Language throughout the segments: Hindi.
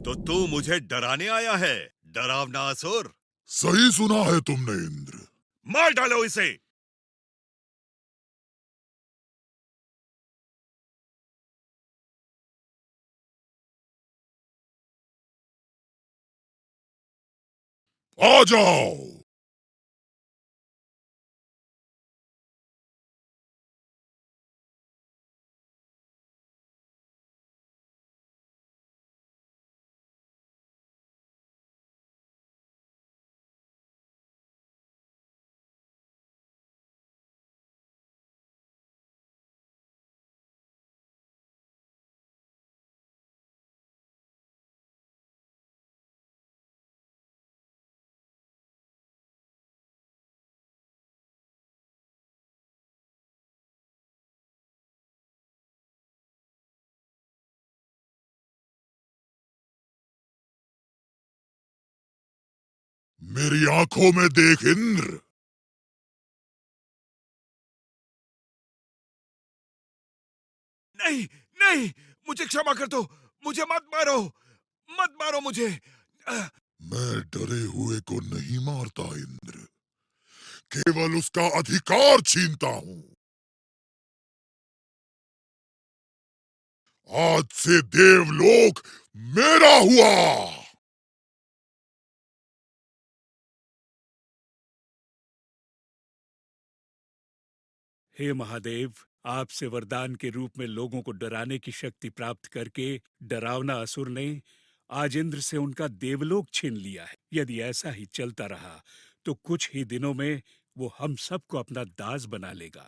तो तू मुझे डराने आया है, डरावना असुर। सही सुना है तुमने इंद्र। मार डालो इसे। आ जाओ। मेरी आंखों में देख इंद्र। नहीं, नहीं, मुझे क्षमा कर दो। मुझे मत मारो। मत मारो मुझे। मैं डरे हुए को नहीं मारता इंद्र, केवल उसका अधिकार छीनता हूं। आज से देवलोक मेरा हुआ। हे महादेव, आपसे वरदान के रूप में लोगों को डराने की शक्ति प्राप्त करके डरावना असुर ने आज इंद्र से उनका देवलोक छीन लिया है। यदि ऐसा ही चलता रहा तो कुछ ही दिनों में वो हम सबको अपना दास बना लेगा।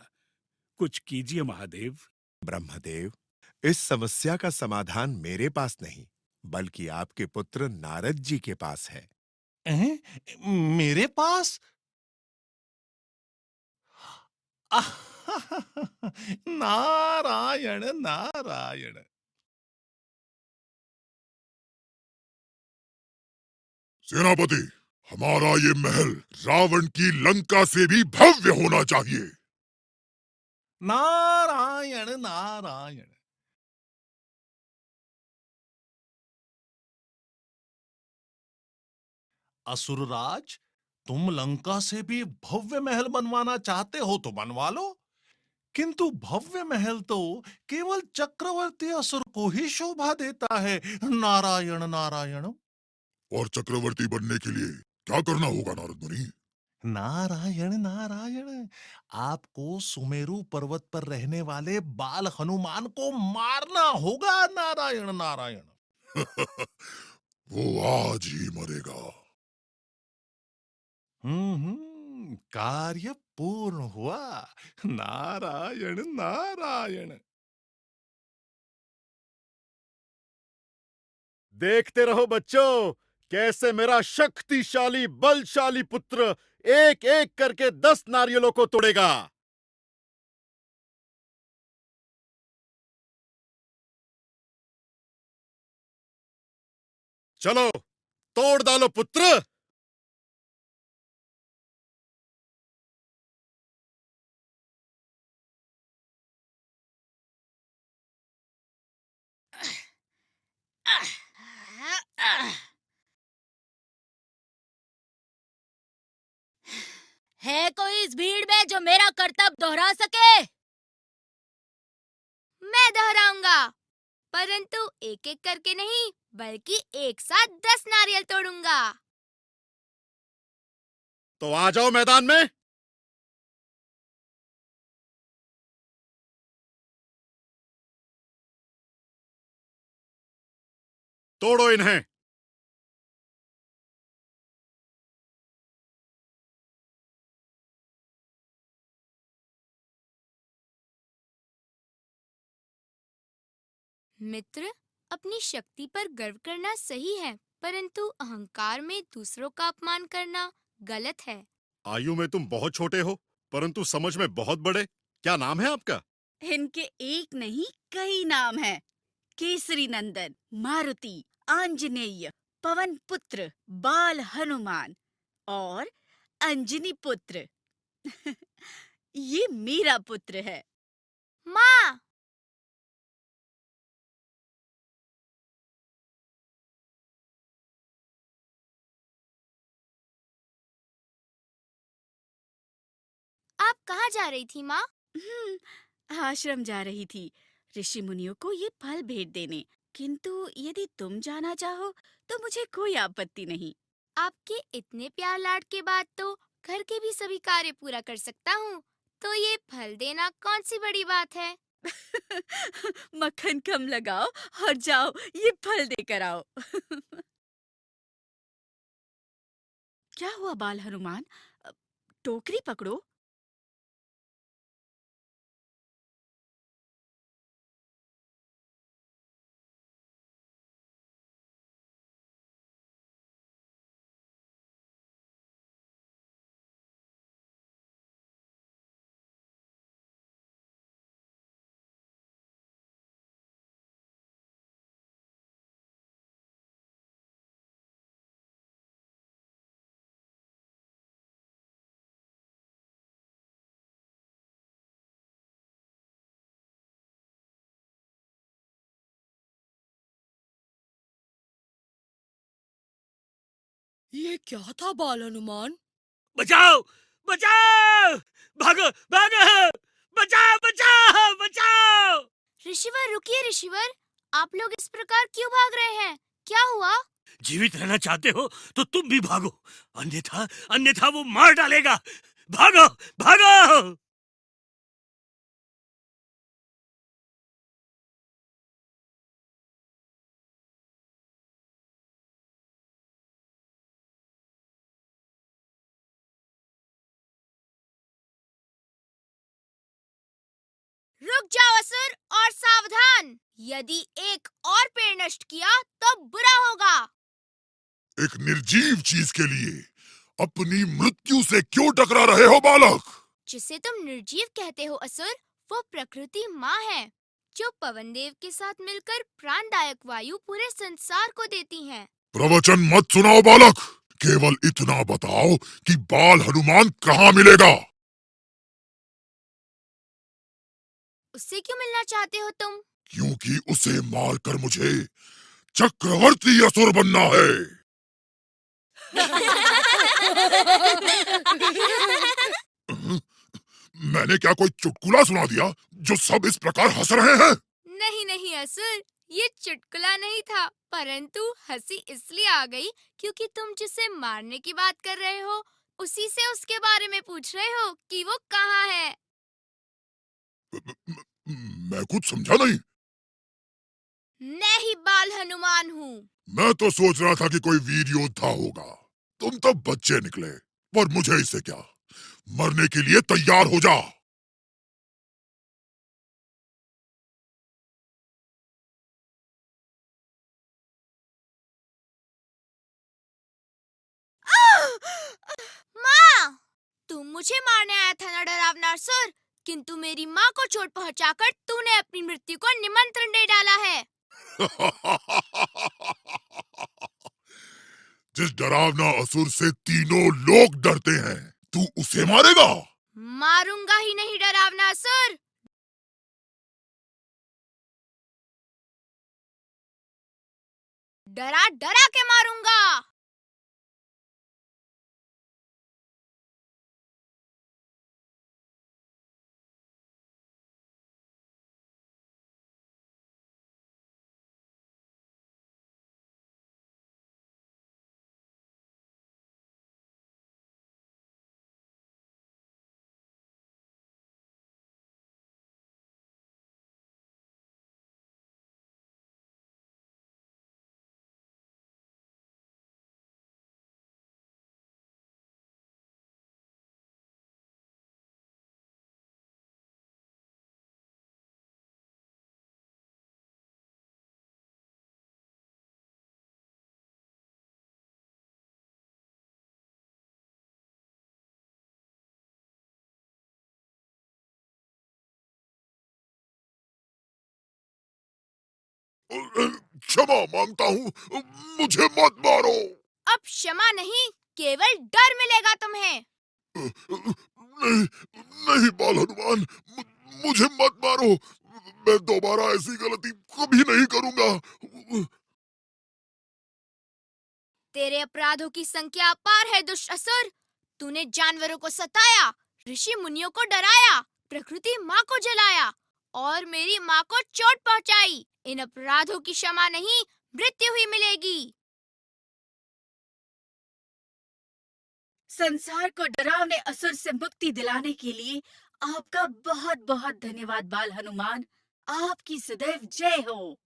कुछ कीजिए महादेव। ब्रह्मदेव, इस समस्या का समाधान मेरे पास नहीं, बल्कि आपके पुत्र नारद जी के पास है। हैं? मेरे पास? आह! नारायण नारायण। सेनापति, हमारा ये महल रावण की लंका से भी भव्य होना चाहिए। नारायण नारायण। असुरराज, तुम लंका से भी भव्य महल बनवाना चाहते हो तो बनवा लो, किंतु भव्य महल तो केवल चक्रवर्ती असुर को ही शोभा देता है। नारायण नारायण। और चक्रवर्ती बनने के लिए क्या करना होगा नारद मुनि? नारायण नारायण, आपको सुमेरु पर्वत पर रहने वाले बाल हनुमान को मारना होगा। नारायण नारायण। वो आज ही मरेगा। कार्य पूर्ण हुआ। नारायण नारायण। देखते रहो बच्चों, कैसे मेरा शक्तिशाली बलशाली पुत्र एक एक करके 10 नारियलों को तोड़ेगा। चलो, तोड़ डालो पुत्र। है कोई इस भीड़ में जो मेरा कर्तव्य दोहरा सके? मैं दोहराऊंगा, परंतु एक एक करके नहीं, बल्कि एक साथ 10 नारियल तोड़ूंगा। तो आ जाओ मैदान में। तोड़ो इन्हें। मित्र, अपनी शक्ति पर गर्व करना सही है, परंतु अहंकार में दूसरों का अपमान करना गलत है। आयु में तुम बहुत छोटे हो, परंतु समझ में बहुत बड़े। क्या नाम है आपका? इनके एक नहीं कई नाम हैं। केसरी नंदन, मारुति, आंजनेय, पवन पुत्र, बाल हनुमान और अंजनी पुत्र। ये मेरा पुत्र है। माँ, कहाँ जा रही थी माँ? आश्रम जा रही थी ऋषि मुनियों को ये फल भेंट देने। किंतु यदि तुम जाना चाहो तो मुझे कोई आपत्ति नहीं। आपके इतने प्यार लाड के बाद तो घर के भी सभी कार्य पूरा कर सकता हूँ। तो ये फल देना कौन सी बड़ी बात है? मक्खन कम लगाओ और जाओ ये फल देकर आओ। क्या हुआ बाल हनुमान? टोकरी पकड़ो। ये क्या था बाल हनुमान? बचाओ! बचाओ! भागो! भागो! बचाओ! बचाओ! बचाओ! ऋषिवर रुकिए ऋषिवर, आप लोग इस प्रकार क्यों भाग रहे हैं? क्या हुआ? जीवित रहना चाहते हो तो तुम भी भागो, अन्यथा अन्यथा वो मार डालेगा। भागो! भागो! रुक जाओ असुर और सावधान! यदि एक और पेड़ नष्ट किया तो बुरा होगा। एक निर्जीव चीज के लिए अपनी मृत्यु से क्यों टकरा रहे हो बालक? जिसे तुम निर्जीव कहते हो असुर, वो प्रकृति माँ है, जो पवन देव के साथ मिलकर प्राणदायक वायु पूरे संसार को देती है। प्रवचन मत सुनाओ बालक, केवल इतना बताओ कि बाल हनुमान कहाँ मिलेगा? उससे क्यों मिलना चाहते हो तुम? क्योंकि उसे मारकर मुझे चक्रवर्ती असुर बनना है। मैंने क्या कोई चुटकुला सुना दिया जो सब इस प्रकार हंस रहे हैं? नहीं नहीं असुर, ये चुटकुला नहीं था, परंतु हंसी इसलिए आ गई क्योंकि तुम जिसे मारने की बात कर रहे हो, उसी से उसके बारे में पूछ रहे हो कि वो कहाँ है। मैं कुछ समझा नहीं। मैं ही बाल हनुमान हूँ। मैं तो सोच रहा था कि कोई वीर योद्धा होगा। तुम तो बच्चे निकले, पर मुझे इससे क्या। मरने के लिए तैयार हो जा। माँ! तुम मुझे मारने आया था ना डरावना असुर, किंतु मेरी माँ को चोट पहुँचाकर तूने अपनी मृत्यु को निमंत्रण दे डाला है। जिस डरावना असुर से तीनों लोग डरते हैं, तू उसे मारेगा? मारूंगा ही नहीं डरावना असुर। डरा डरा के मारूंगा। क्षमा मांगता हूँ, मुझे मत मारो। अब क्षमा नहीं, केवल डर मिलेगा तुम्हें। नहीं, नहीं बाल हनुमान, मुझे मत मारो। मैं दोबारा ऐसी गलती कभी नहीं करूंगा। तेरे अपराधों की संख्या अपार है दुष्ट असुर। तूने जानवरों को सताया, ऋषि मुनियों को डराया, प्रकृति माँ को जलाया और मेरी माँ को चोट पहुँचाई। इन अपराधों की क्षमा नहीं, मृत्यु ही मिलेगी। संसार को डरावने असुर से मुक्ति दिलाने के लिए आपका बहुत बहुत धन्यवाद बाल हनुमान। आपकी सदैव जय हो।